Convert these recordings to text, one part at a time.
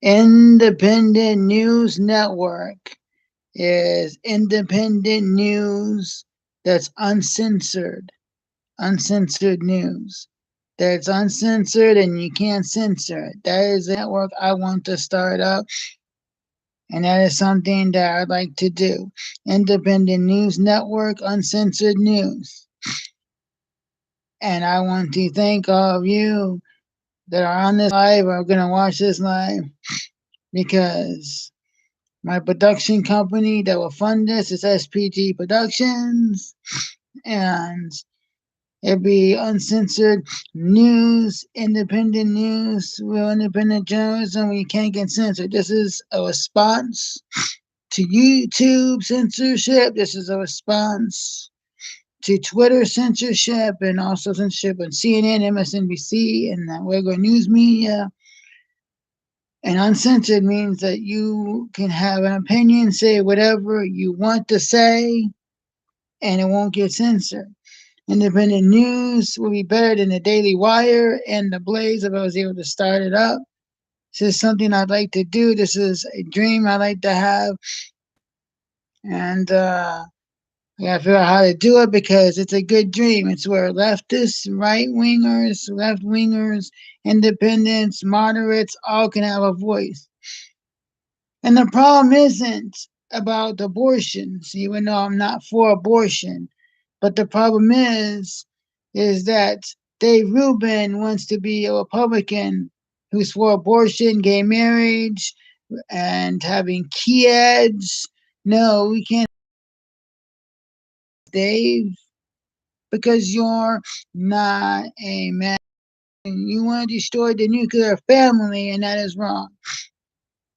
Independent News Network is independent news that's uncensored. Uncensored news. That's uncensored and you can't censor it. That is a network I want to start up, and that is something that I'd like to do. Independent News Network, uncensored news. And I want to thank all of you that are on this live or are going to watch this live, because my production company that will fund this is SPG Productions, and it'll be uncensored news, independent news, real independent journalism. We can't get censored. This is a response to YouTube censorship. This is a response to Twitter censorship, and also censorship on CNN, MSNBC, and the regular news media. And uncensored means that you can have an opinion, say whatever you want to say, and it won't get censored. Independent news will be better than the Daily Wire and the Blaze if I was able to start it up. This is something I'd like to do. This is a dream I'd like to have. And I gotta figure out how to do it because it's a good dream. It's where leftists, right wingers, left wingers, independents, moderates all can have a voice. And the problem isn't about abortions, even though I'm not for abortion. But the problem is that Dave Rubin wants to be a Republican who's for abortion, gay marriage, and having kids. No, we can't, Dave, because you're not a man. You want to destroy the nuclear family, and that is wrong.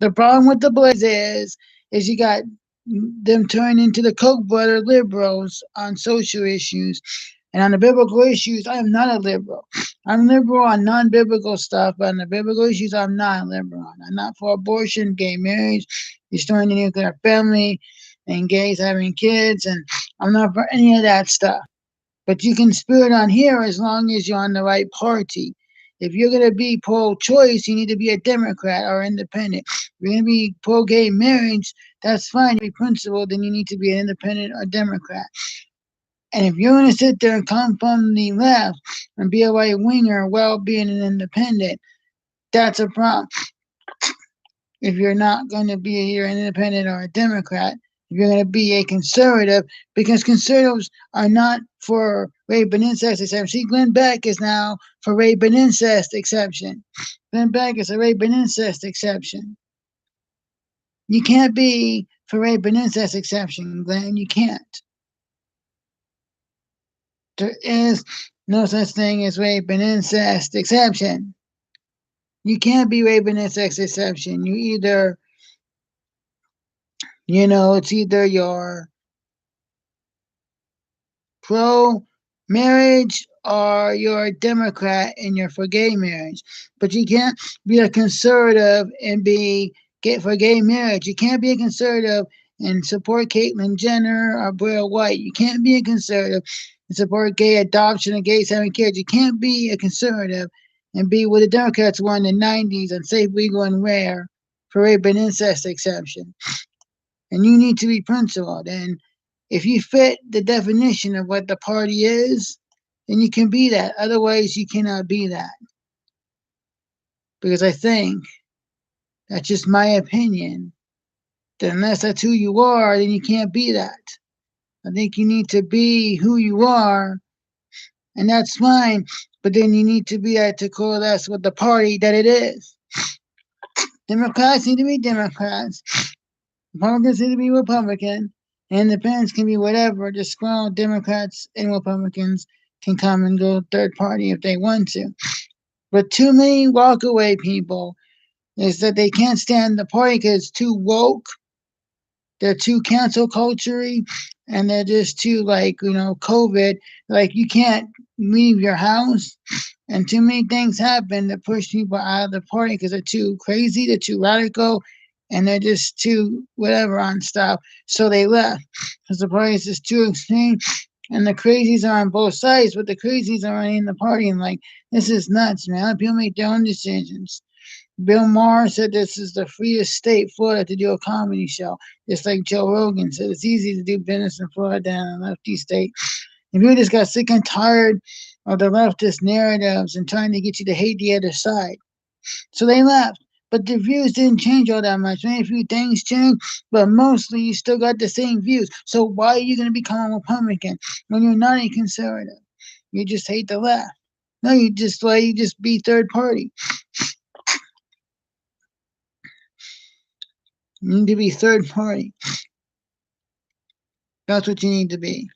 The problem with the Blaze is you got them turned into the Koch brother liberals on social issues. And on the biblical issues, I am not a liberal. I'm liberal on non-biblical stuff, but on the biblical issues, I'm not liberal on. I'm not for abortion, gay marriage, destroying the nuclear family, and gays having kids, and I'm not for any of that stuff. But you can spew it on here as long as you're on the right party. If you're going to be pro-choice, you need to be a Democrat or independent. If you're going to be pro-gay marriage, that's fine. If you're principled, then you need to be an independent or Democrat. And if you're going to sit there and come from the left and be a right winger while being an independent, that's a problem. If you're not going to be either an independent or a Democrat, if you're going to be a conservative, because conservatives are not for rape and incest exception. See, Glenn Beck is now for rape and incest exception. Glenn Beck is a rape and incest exception. You can't be for rape and incest exception, Glenn. You can't. There is no such thing as rape and incest exception. You can't be rape and incest exception. You either, it's either you're pro marriage or you're a Democrat and you're for gay marriage. But you can't be a conservative and be for gay marriage. You can't be a conservative and support Caitlyn Jenner or Blair White. You can't be a conservative and support gay adoption and gays having kids. You can't be a conservative and be what the Democrats were in the 90s on safe, legal, and rare for rape and incest exception. And you need to be principled. And if you fit the definition of what the party is, then you can be that. Otherwise, you cannot be that. Because I think, that's just my opinion, that unless that's who you are, then you can't be that. I think you need to be who you are, and that's fine, but then you need to be that to coalesce with the party that it is. Democrats need to be Democrats. Republicans need to be Republican. Independents can be whatever. Just Democrats and Republicans can come and go third party if they want to. But too many walk away people is that they can't stand the party because it's too woke. They're too cancel culture, and they're just too COVID. Like you can't leave your house, and too many things happen that push people out of the party because they're too crazy, they're too radical, and they're just too whatever on stuff. So they left because the party is just too extreme. And the crazies are on both sides, but the crazies are in the party and like, this is nuts, man. Let people make their own decisions. Bill Maher said this is the freest state, Florida, to do a comedy show. Just like Joe Rogan said, it's easy to do business in Florida than a lefty state. And people just got sick and tired of the leftist narratives and trying to get you to hate the other side. So they left. But the views didn't change all that much. Maybe a few things changed, but mostly you still got the same views. So why are you going to become a Republican when you're not a conservative? You just hate the left. No, you just be third party. You need to be third party. That's what you need to be.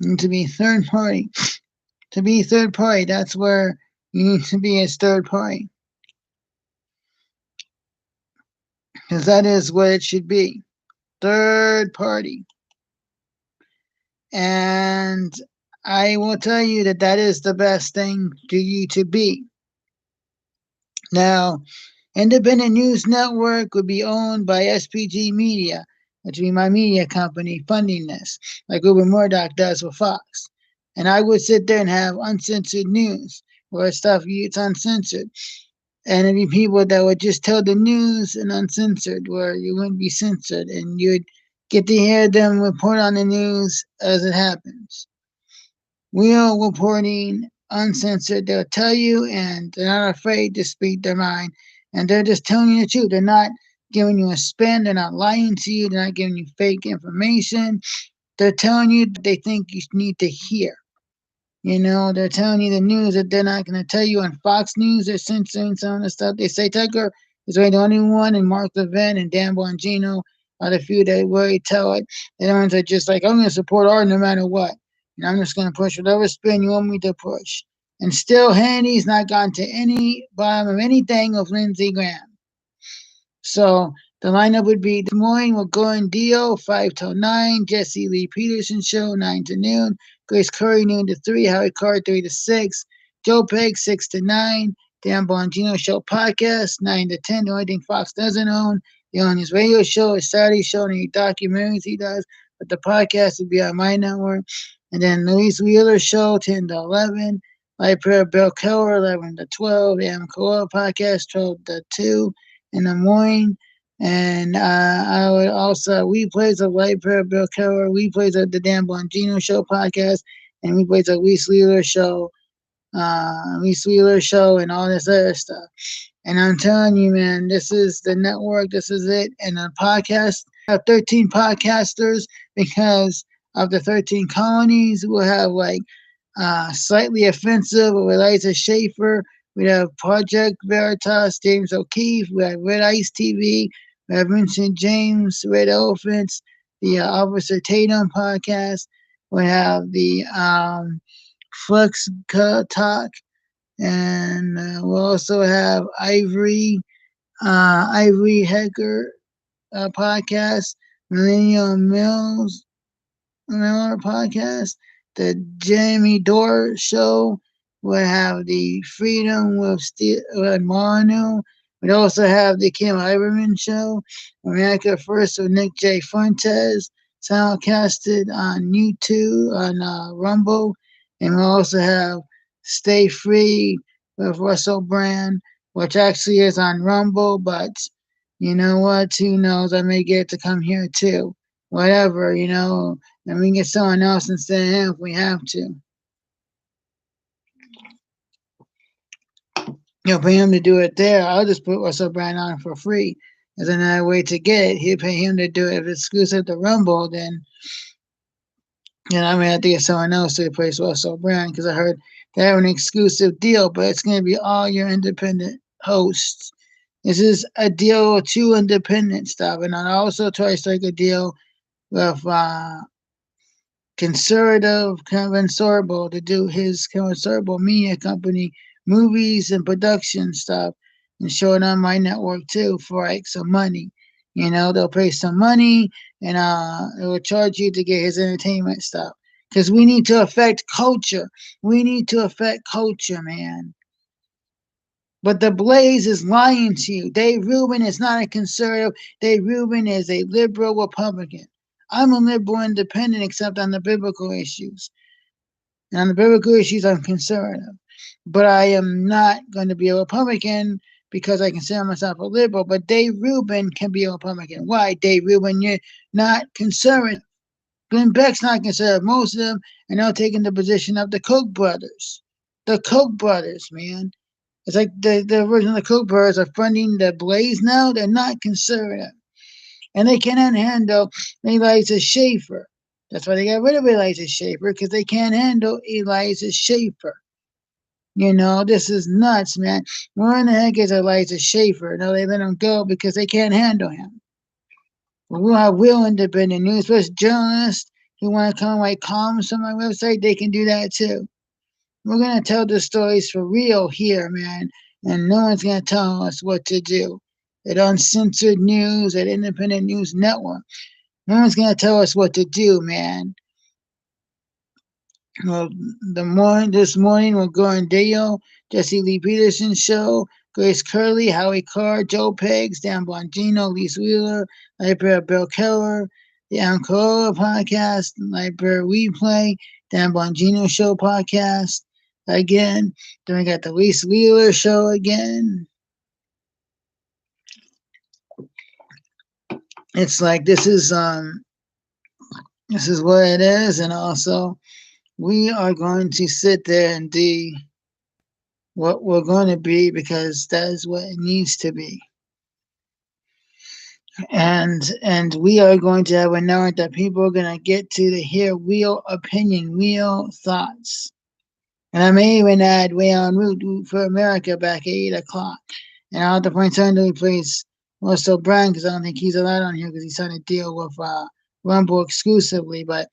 You need to be third party. To be third party, that's where you need to be as third party. Because that is what it should be. Third party. And I will tell you that that is the best thing to you to be. Now, Independent News Network would be owned by SPG Media, which would be my media company funding this, like Rupert Murdoch does with Fox. And I would sit there and have uncensored news, where stuff it's uncensored. And it'd be people that would just tell the news and uncensored, where you wouldn't be censored, and you'd get to hear them report on the news as it happens. Real reporting, uncensored. They'll tell you, and they're not afraid to speak their mind. And they're just telling you the truth. They're not giving you a spin. They're not lying to you. They're not giving you fake information. They're telling you what they think you need to hear. You know, they're telling you the news that they're not going to tell you on Fox News. They're censoring some of the stuff. They say Tucker is really the only one, and Mark Levin and Dan Bongino are the few that really tell it. The other ones are just like, I'm going to support art no matter what. And I'm just going to push whatever spin you want me to push. And still, Hannity's not gotten to any bottom of anything of Lindsey Graham. So the lineup would be this morning with Gordon Deal, 5 till 9, Jesse Lee Peterson Show, 9 to noon, Grace Curry, noon to 3, Howard Carr, 3 to 6, Joe Peg, 6 to 9, Dan Bongino Show podcast, 9 to 10. The only thing Fox doesn't own, they own his radio show, his Saturday show, and any documentaries he does, but the podcast would be on my network. And then Luis Wheeler Show, 10 to 11, Light Prayer Bill Keller, 11 to 12, Am Cola Podcast, 12 to 2 in the morning. And I would also replays of Light Prayer Bill Keller, replays of the Dan Bongino Show podcast, and replays of Reese Wheeler Show, and all this other stuff. And I'm telling you, man, this is the network. This is it. And the podcast, I have 13 podcasters because of the 13 colonies. We'll have like Slightly Offensive with Eliza Schaefer. We have Project Veritas, James O'Keefe. We have Red Ice TV. We have Vincent James, Red Elephants, the Officer Tatum podcast. We have the Flex Talk. And we'll also have Ivory Hecker podcast, Millennial Miller podcast, the Jamie Dore Show. We'll have the Freedom with Manu. We'd also have the Kim Iverman Show, America First with Nick J. Fuentes, simulcasted on YouTube, on Rumble. And we'll also have Stay Free with Russell Brand, which actually is on Rumble, but you know what? Who knows? I may get to come here too. Whatever, and we can get someone else instead of him if we have to. Pay him to do it there. I'll just put Russell Brand on for free. There's another way to get it. He'll pay him to do it. If it's exclusive to Rumble, then I'm going to have to get someone else to replace Russell Brand because I heard they have an exclusive deal, but it's going to be all your independent hosts. This is a deal with 2 independent stuff, and I also try to strike a deal with conservative Kevin Sorbo to do his Kevin Sorbo media company movies and production stuff and show it on my network too for like some money. They'll pay some money and it will charge you to get his entertainment stuff. Because we need to affect culture. We need to affect culture, man. But the Blaze is lying to you. Dave Rubin is not a conservative. Dave Rubin is a liberal Republican. I'm a liberal independent except on the biblical issues. And on the biblical issues, I'm conservative. But I am not going to be a Republican because I consider myself a liberal, but Dave Rubin can be a Republican. Why, Dave Rubin? You're not conservative. Glenn Beck's not conservative. Most of them are now taking the position of the Koch brothers. The Koch brothers, man. It's like the original Koch brothers are funding the Blaze now. They're not conservative. And they cannot handle Eliza Schaefer. That's why they got rid of Eliza Schaefer, because they can't handle Eliza Schaefer. You know, this is nuts, man. Where in the heck is Eliza Schaefer? No, they let him go because they can't handle him. But we'll have real independent news, plus journalists who want to come and write columns on my website, they can do that too. We're going to tell the stories for real here, man, and no one's going to tell us what to do. At Uncensored News, at Independent News Network, no one's going to tell us what to do, man. Well, this morning we're going Dale, Jesse Lee Peterson show, Grace Curley, Howie Carr, Joe Peggs, Dan Bongino, Lise Wheeler, Library Bill Keller, the Adam Carolla podcast, Library We Play, Dan Bongino show podcast again. Then we got the Lise Wheeler show again. It's like this is what it is, and also we are going to sit there and do what we're going to be because that is what it needs to be. And we are going to have a network that people are going to get to hear real opinion, real thoughts. And I may even add Way on Route for America back at 8 o'clock. And I'll have to point out to place Russell Brand because I don't think he's allowed on here because he's trying to deal with Rumble exclusively. But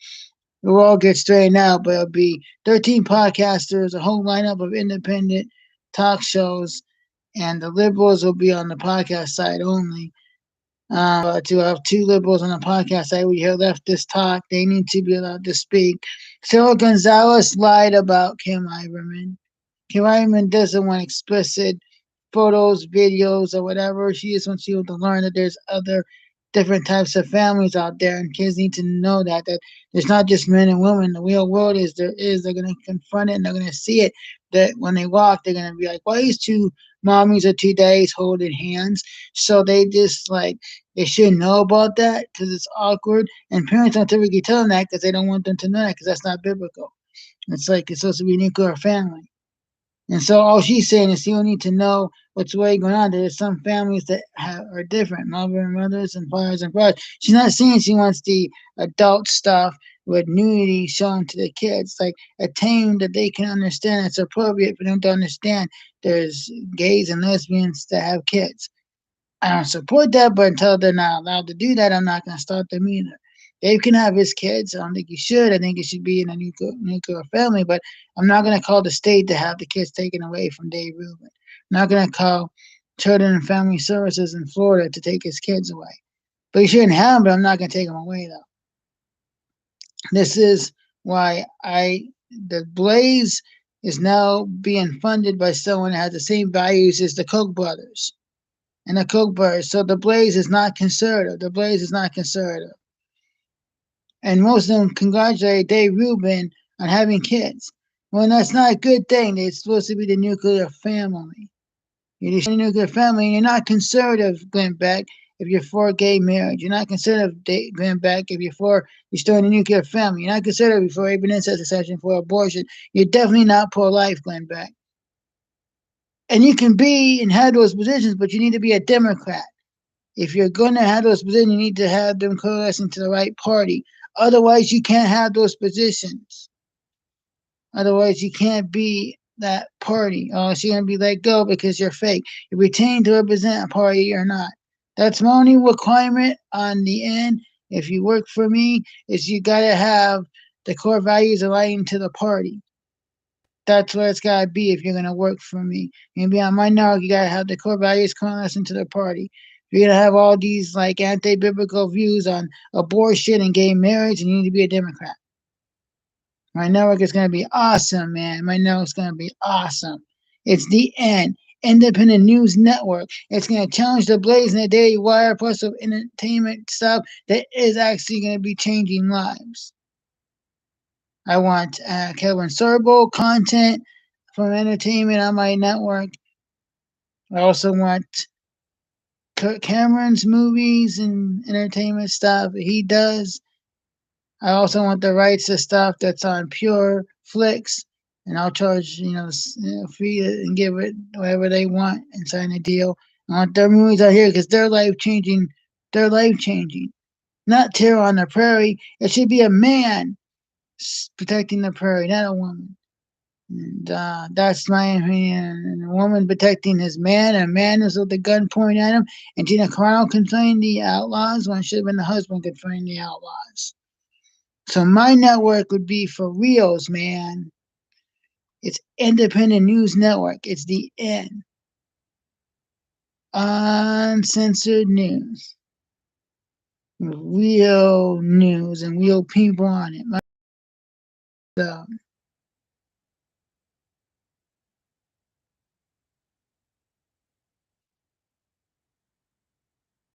it will all get straightened out. But it'll be 13 podcasters, a whole lineup of independent talk shows, and the liberals will be on the podcast side only. To have two liberals on the podcast side, we hear leftist talk. They need to be allowed to speak. Sarah Gonzalez lied about Kim Iverman. Kim Iverman doesn't want explicit photos, videos, or whatever. She just wants you to learn that there's other different types of families out there, and kids need to know that there's not just men and women. The real world is there is. They're gonna confront it and they're gonna see it. That when they walk, they're gonna be like, "Why these two mommies or two daddies holding hands?" So they just like they should know about that because it's awkward, and parents don't typically tell them that because they don't want them to know that because that's not biblical. It's like it's supposed to be a nuclear family. And so all she's saying is you need to know what's really going on. There's some families that are different, mothers and fathers and brothers. She's not saying she wants the adult stuff with nudity shown to the kids, like a tame that they can understand. It's appropriate for them to understand there's gays and lesbians that have kids. I don't support that, but until they're not allowed to do that, I'm not going to start them either. Dave can have his kids. I don't think he should. I think it should be in a nuclear family, but I'm not going to call the state to have the kids taken away from Dave Rubin. I'm not going to call Children and Family Services in Florida to take his kids away. But he shouldn't have them, but I'm not going to take them away, though. This is why the Blaze is now being funded by someone that has the same values as the Koch brothers and the Koch brothers. So the Blaze is not conservative. The Blaze is not conservative. And most of them congratulate Dave Rubin on having kids. Well, that's not a good thing. It's supposed to be the nuclear family. You're the nuclear family, and you're not conservative, Glenn Beck, if you're for gay marriage. You're not conservative, Glenn Beck, if you're for restoring a nuclear family. You're not conservative for rape and incest, exception for abortion. You're definitely not pro-life, Glenn Beck. And you can be and have those positions, but you need to be a Democrat. If you're going to have those positions, you need to have them coalescing to the right party. Otherwise, you can't have those positions. Otherwise, you can't be that party. Oh, so you're going to be let go because you're fake. You retain to represent a party or not. That's my only requirement on the end. If you work for me, is you got to have the core values aligned to the party. That's what it's got to be if you're going to work for me. And be on my network, you got to have the core values coalescing to the party. You're going to have all these like anti-biblical views on abortion and gay marriage, and you need to be a Democrat. My network is going to be awesome, man. My network is going to be awesome. It's the end. Independent News Network. It's going to challenge the Blaze and the Daily Wire plus of entertainment stuff that is actually going to be changing lives. I want Kevin Sorbo content from entertainment on my network. I also want Kirk Cameron's movies and entertainment stuff that he does. I also want the rights to stuff that's on Pure Flix, and I'll charge fee and give it whatever they want and sign a deal. I want their movies out here because they're life changing. They're life changing. Not Terror on the Prairie. It should be a man protecting the prairie, not a woman. And that's my opinion. And a woman protecting his man, a man is with the gun pointing at him, and Gina Carano can find the outlaws when it should have been the husband could find the outlaws. So my network would be for reals, man. It's Independent News Network. It's the N. Uncensored news. Real news and real people on it. So